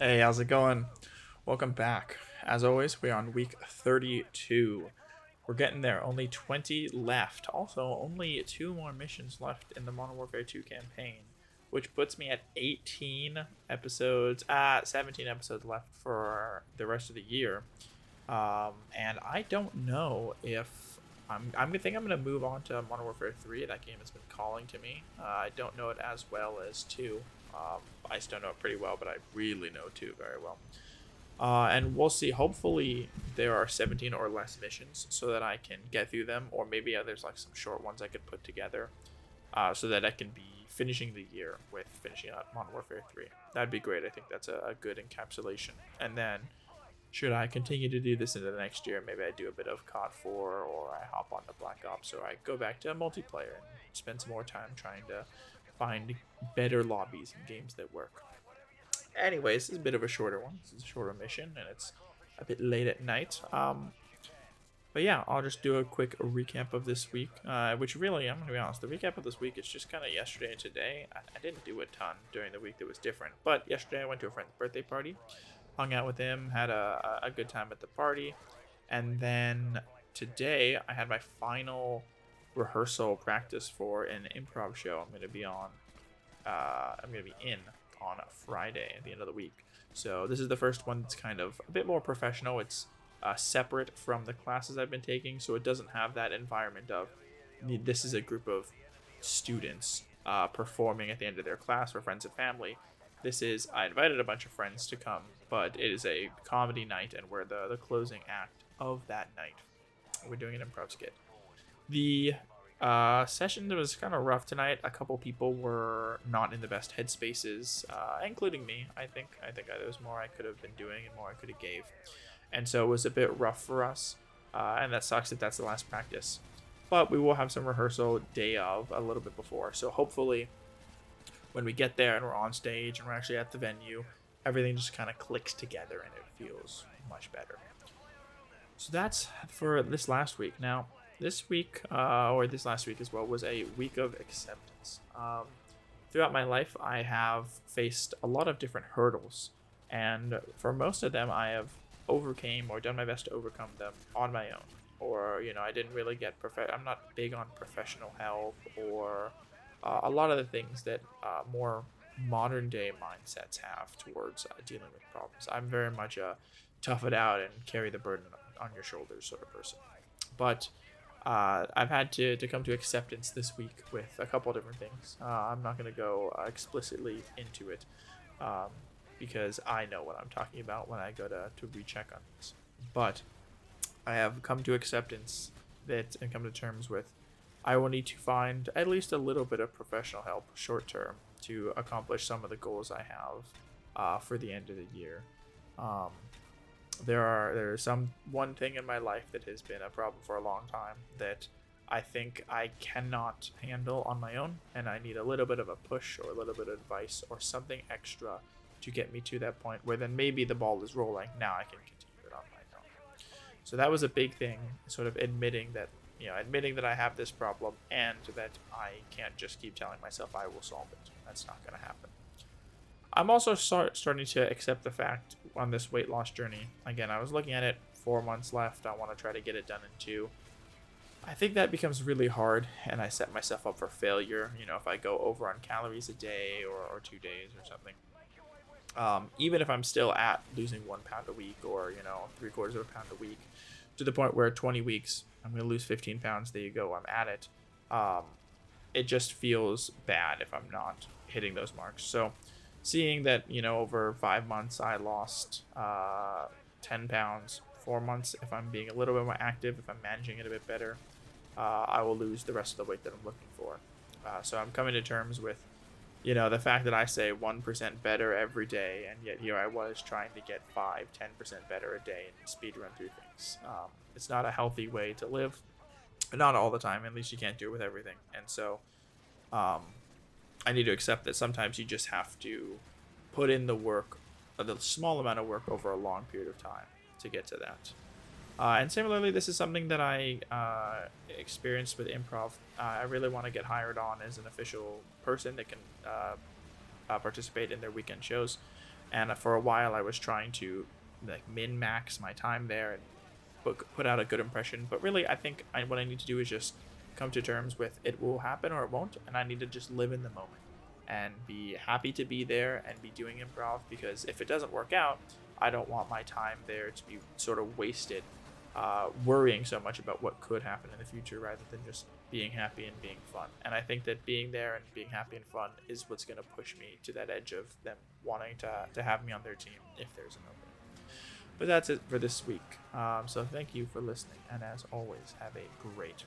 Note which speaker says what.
Speaker 1: Hey, how's it going? Welcome back. As always, we're on week 32. We're getting there. Only 20 left. Also, only two more missions left in the Modern Warfare 2 campaign, which puts me at 18 episodes, 17 episodes left for the rest of the year. And I don't know if I think I'm gonna move on to Modern Warfare 3. That game has been calling to me. I don't know it as well as 2. I still know it pretty well, but I really know 2 very well. And we'll see. Hopefully, there are 17 or less missions so that I can get through them, or maybe there's like some short ones I could put together, so that I can be finishing the year with finishing up Modern Warfare 3. That'd be great. I think that's a good encapsulation. And then should I continue to do this into the next year, maybe I do a bit of COD 4 or I hop onto Black Ops or I go back to multiplayer and spend some more time trying to find better lobbies and games that work. Anyways, this is a bit of a shorter one. This is a shorter mission and it's a bit late at night. But yeah, I'll just do a quick recap of this week, which really, I'm going to be honest, the recap of this week is just kind of yesterday and today. I didn't do a ton during the week that was different, but yesterday I went to a friend's birthday party, hung out with him, had a good time at the party, and then today I had my final rehearsal practice for an improv show I'm going to be on. I'm going to be in on Friday at the end of the week. So this is the first one that's kind of a bit more professional. It's separate from the classes I've been taking, so it doesn't have that environment of this is a group of students performing at the end of their class for friends and family. This is I invited a bunch of friends to come, but it is a comedy night, and we're the closing act of that night. We're doing an improv skit. The session was kind of rough tonight. A couple people were not in the best headspaces, including me. I think there was more I could have been doing and more I could have gave, and so it was a bit rough for us. And that sucks that that's the last practice. But we will have some rehearsal day of a little bit before. So hopefully, when we get there and we're on stage and we're actually at the venue, everything just kind of clicks together and it feels much better. So that's for this last week. Now, this week, or this last week as well, was a week of acceptance. Throughout my life, I have faced a lot of different hurdles, and for most of them, I have overcame or done my best to overcome them on my own. Or I didn't really get I'm not big on professional help or a lot of the things that more modern day mindsets have towards dealing with problems. I'm very much a tough it out and carry the burden on your shoulders sort of person. But I've had to come to acceptance this week with a couple different things. I'm not going to go explicitly into it um, because I know what I'm talking about when I go to recheck on this. But I have come to acceptance that and come to terms with I will need to find at least a little bit of professional help short term to accomplish some of the goals I have for the end of the year. Um, there's some one thing in my life that has been a problem for a long time that I think I cannot handle on my own, and I need a little bit of a push or a little bit of advice or something extra to get me to that point where then maybe the ball is rolling. Now I can continue it on my own. So that was a big thing, sort of admitting that I have this problem and that I can't just keep telling myself I will solve it. That's not going to happen. I'm also starting to accept the fact on this weight loss journey. Again, I was looking at it 4 months left. I want to try to get it done in 2. I think that becomes really hard, and I set myself up for failure. If I go over on calories a day or 2 days or something. Even if I'm still at losing 1 pound a week or 3/4 of a pound a week, to the point where 20 weeks I'm going to lose 15 pounds. There you go. I'm at it. Um, it just feels bad if I'm not hitting those marks. So seeing that over 5 months I lost 10 pounds, 4 months if I'm being a little bit more active, if I'm managing it a bit better, I will lose the rest of the weight that I'm looking for. So I'm coming to terms with the fact that I say 1% better every day, and yet here I was trying to get 5-10% better a day and speed run through things. It's not a healthy way to live, not all the time. At least you can't do it with everything, and so um, I need to accept that sometimes you just have to put in the work, the small amount of work over a long period of time to get to that. And similarly, this is something that I experienced with improv. I really want to get hired on as an official person that can participate in their weekend shows. And for a while, I was trying to like min max my time there and put out a good impression. But really, I think what I need to do is just come to terms with it will happen or it won't, and I need to just live in the moment and be happy to be there and be doing improv. Because if it doesn't work out, I don't want my time there to be sort of wasted worrying so much about what could happen in the future rather than just being happy and being fun. And I think that being there and being happy and fun is what's going to push me to that edge of them wanting to have me on their team if there's an opening. But that's it for this week. So thank you for listening. And as always, have a great